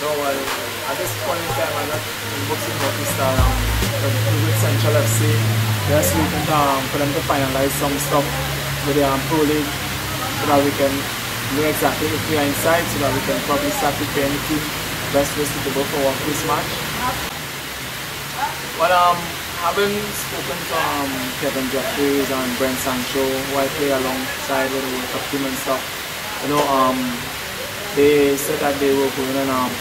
No, well, at this point in time, I'm not in boxing Northeast but with Central FC, just waiting for them to finalize some stuff with the Pro League so that we can know exactly if we are inside, so that we can probably start preparing the team best way suitable for our first match. But having spoken to Kevin Jeffries and Brent Sancho, who I play alongside with the World Cup team and stuff, you know, they said that they were going and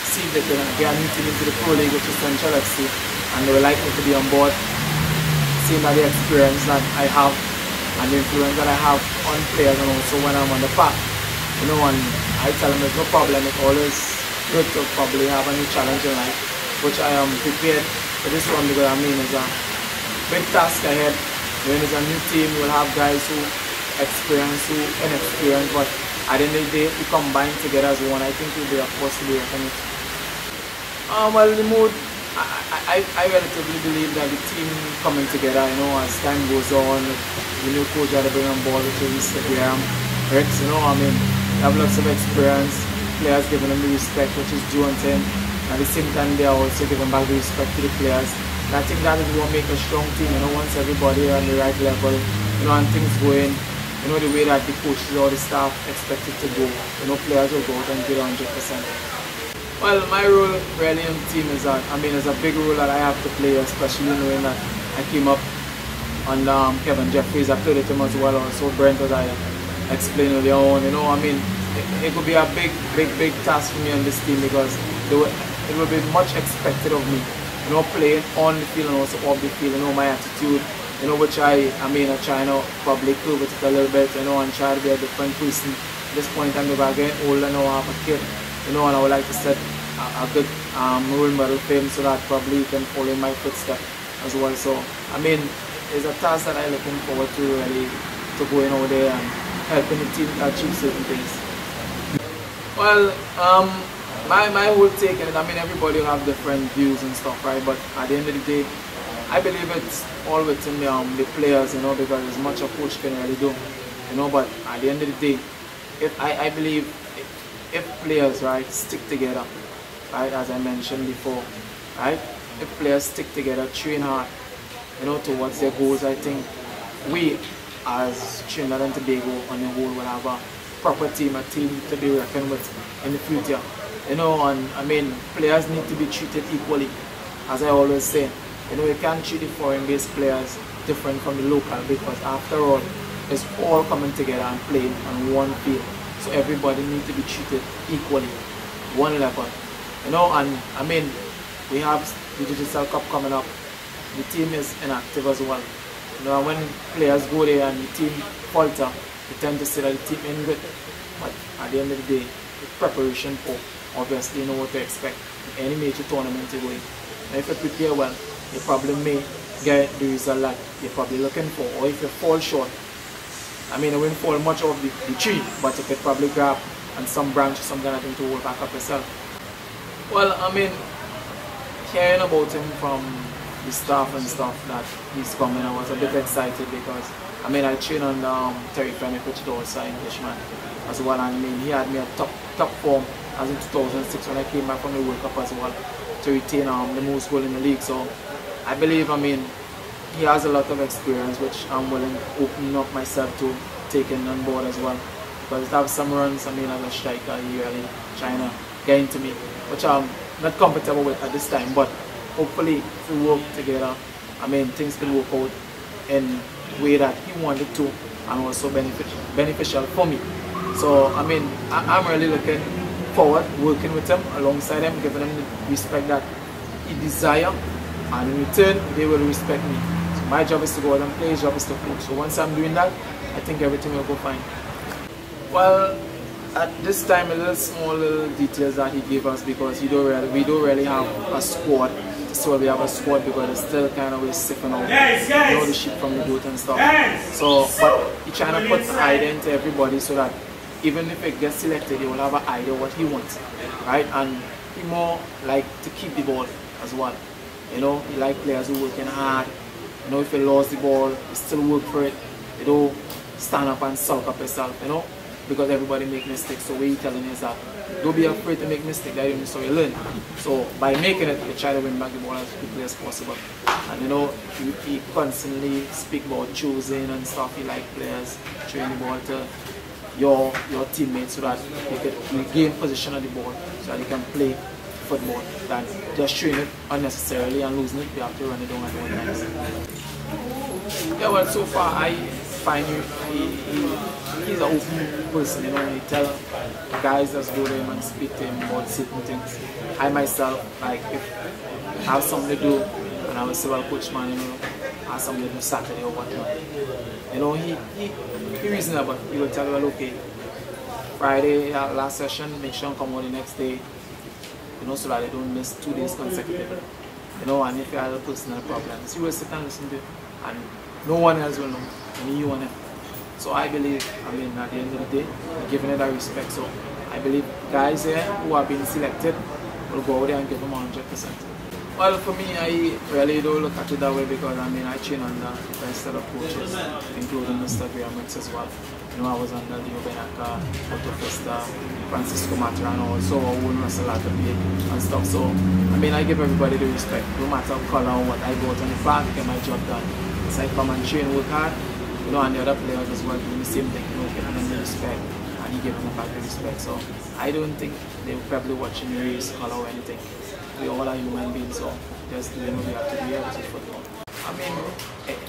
see if they can get a new team into the Pro League, which is Central FC, and they would like me to be on board, seeing that the experience that I have and the influence that I have on players, and also when I'm on the park, you know, and I tell them there's no problem, it's always good to probably have a new challenge in life, which I am prepared for this one, because I mean it's a big task ahead. When it's a new team, you'll have guys who experience, who inexperienced, but at the end of the day, if we combine together as one, I think we'll be a force to be reckoned with. Well, the mood, I relatively believe that the team coming together, you know, as time goes on, the new coach that they bring on board, which is Mr. Graham Ricks, you know, I mean, they have lots of experience, players giving them the respect which is due unto him. At the same time, they are also giving back the respect to the players. And I think that is what makes a strong team, you know, once everybody are on the right level, you know, and things going, you know, the way that the coaches or the staff expect it to go, you know, players will go out and give 100%. Well, my role really in the team is that, I mean, it's a big role that I have to play, especially knowing that I came up on Kevin Jeffries. I played with him as well, also Brent, as I explained earlier on, you know, I mean, it could be a big task for me on this team, because it will be much expected of me, you know, playing on the field and also off the field, you know, my attitude, you know, which I mean, I try to probably curb it a little bit, you know, and try to be a different person. At this point in time, because I'm getting older now, I have a kid, you know, and I would like to set a good role model for him, so that probably he can follow in my footsteps as well. So, I mean, it's a task that I'm looking forward to, really, to going over there and helping the team achieve certain things. Well, my whole take is, I mean, everybody will have different views and stuff, right? But at the end of the day, I believe it's all within the players, you know, because as much a coach can really do, you know. But at the end of the day, I believe if players, right, stick together, right, as I mentioned before, right, if players stick together, train hard, you know, towards their goals, I think we as Trinidad and Tobago on the whole will have a proper team, a team to be reckoned with in the future, you know. And I mean, players need to be treated equally, as I always say. You know, you can't treat the foreign-based players different from the local, because after all, it's all coming together and playing on one field. So everybody needs to be treated equally, one level. You know, and I mean, we have the Digital Cup coming up. The team is inactive as well. You know, when players go there and the team falter, we tend to say that the team ain't good. But at the end of the day, the preparation for, obviously, you know what to expect in any major tournament you go in. And if you prepare well, you probably may get the result that you're probably looking for. Or if you fall short, I mean, you won't fall much off the tree, but you could probably grab on some branch or some kind of thing to hold back up yourself. Well, I mean, hearing about him from the staff and stuff that he's coming, I was a bit excited, because I mean, I trained on Terry Fenwick, which is also an Englishman as well, and I mean, he had me at top form as in 2006 when I came back from the World Cup as well, to retain the most goal in the league. So I believe, I mean, he has a lot of experience, which I'm willing to open up myself to taking on board as well. Because to have some runs, I mean, as a striker, he really trying to get into me, which I'm not comfortable with at this time. But hopefully, if we work together, I mean, things can work out in a way that he wanted to, and also beneficial for me. So, I mean, I'm really looking forward working with him, alongside him, giving him the respect that he desires, and in return, they will respect me. So my job is to go out and play, his job is to coach. So once I'm doing that, I think everything will go fine. Well, at this time, small little details that he gave us, because we don't really have a squad. So we have a squad, because it's still kind of siphon out, you know, the sheep from the goat and stuff. So, but he's trying to put an idea into everybody, so that even if it gets selected, he will have an idea what he wants, right? And he more like to keep the ball as well. You know, he like players who working hard. You know, if you lost the ball, you still work for it. You don't stand up and sulk up yourself. You know, because everybody make mistakes. So what we telling you is that don't be afraid to make mistakes. That is so you learn. So by making it, you try to win back the ball as quickly as possible. And you know, he constantly speak about choosing and stuff. He like players throwing the ball to your teammates so that they can regain position of the ball so that they can play football. Than just throwing it unnecessarily and losing it. You have to run it down at all times. Yeah, well, so far I find he's an open person, you know. He tell guys just go to him and speak to him about certain things. I myself, like if I have something to do and I will say, well, coach man, you know, I have something to do Saturday or whatnot. You know, he reasonable. He will tell you, well, okay, Friday last session, make sure you come on the next day, you know, so that they don't miss 2 days consecutively. You know, and if you have a personal problems, you will sit and listen to it, and no one else will know, only you and him. So I believe, I mean, at the end of the day, we're giving it that respect. So I believe guys here who have been selected will go out there and give them 100%. Well, for me, I really don't look at it that way because, I mean, I train under the best set of coaches, including Mr. Graham as well. You know, I was under Leo Benaka, Otto Festa, Francisco Matra, and also Owen Russell at the play and stuff. So, I mean, I give everybody the respect. No matter color or what, I go out on the park, get my job done. It's like come and train, work hard, you know, and the other players as well doing the same thing, you know, giving them the respect, and he giving them back the respect. So, I don't think they're probably watching the race, color, or anything. We all are human beings, so just doing what we have to do here, which is football. I mean,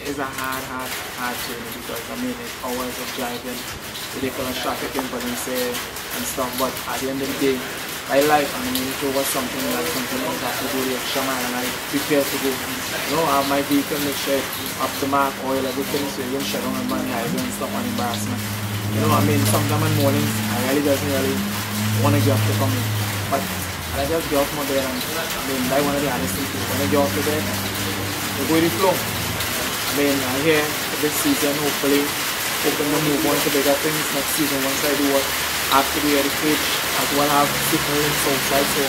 it's a hard journey because, I mean, it's hours of driving, ridiculous traffic inputs and stuff, but at the end of the day, I like, I mean, if it was something like something else, I have to go the extra mile and I prepare to go. You know, I have my vehicle, make sure it's up to mark, oil, everything, so you don't shut down on my highway and stuff on embarrassment. You know, I mean, sometimes in the mornings, I really want to get up to come in. But I just get off my bed and, I mean, that's one of the hardest things. When I get off the bed, you go with the flow. I mean, I'm here this season, hopefully, hoping to move on to bigger things next season once I do what I have to do at the pitch, as well have signal links outside, so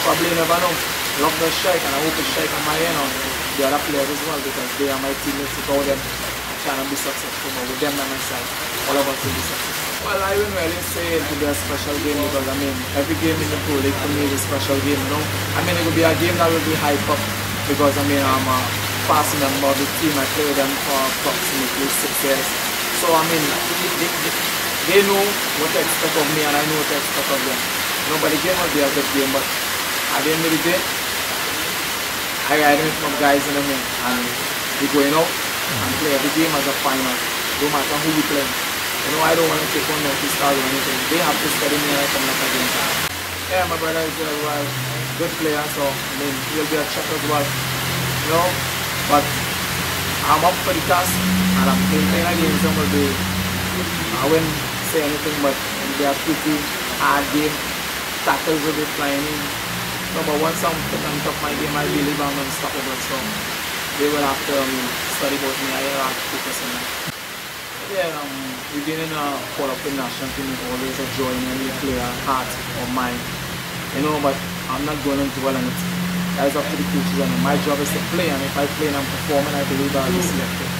probably never know. Love the strike, and I hope the strike on my end on the other players as well, because they are my teammates. Without them, I cannot be successful, but with them by my side, all of us will be successful. Well, I wouldn't really say it will be a special game because, I mean, every game in the Pro League for me is a special game, you know. I mean, it will be a game that will be hyped up because, I mean, I'm a past member of the team. I play with them for approximately 6 years. So, I mean, they know what to expect of me and I know what to expect of them. You know, but the game will be a good game, but at the end of the day, I ride with some guys in the ring and we're going out and play every game as a final, no matter who we play. You know, I don't want to take on notice stars or anything. They have to study me and I come up against them. Yeah, my brother is a good player, so I mean, he'll be a check as well. You know, but I'm up for the task and I'm playing against them will be, I wouldn't say anything, but they are pretty hard game. Tackles will be flying in. No, but once I'm put on top of my game, I believe I'm unstoppable, so they will have to study about me. I have to focus on that. Yeah, we've been in a call up the national team is always a joy in any player, heart or mind. You know, but I'm not going to dwell on it. That is up to the coaches, and my job is to play, and if I play and I'm performing, I believe I'll be selected.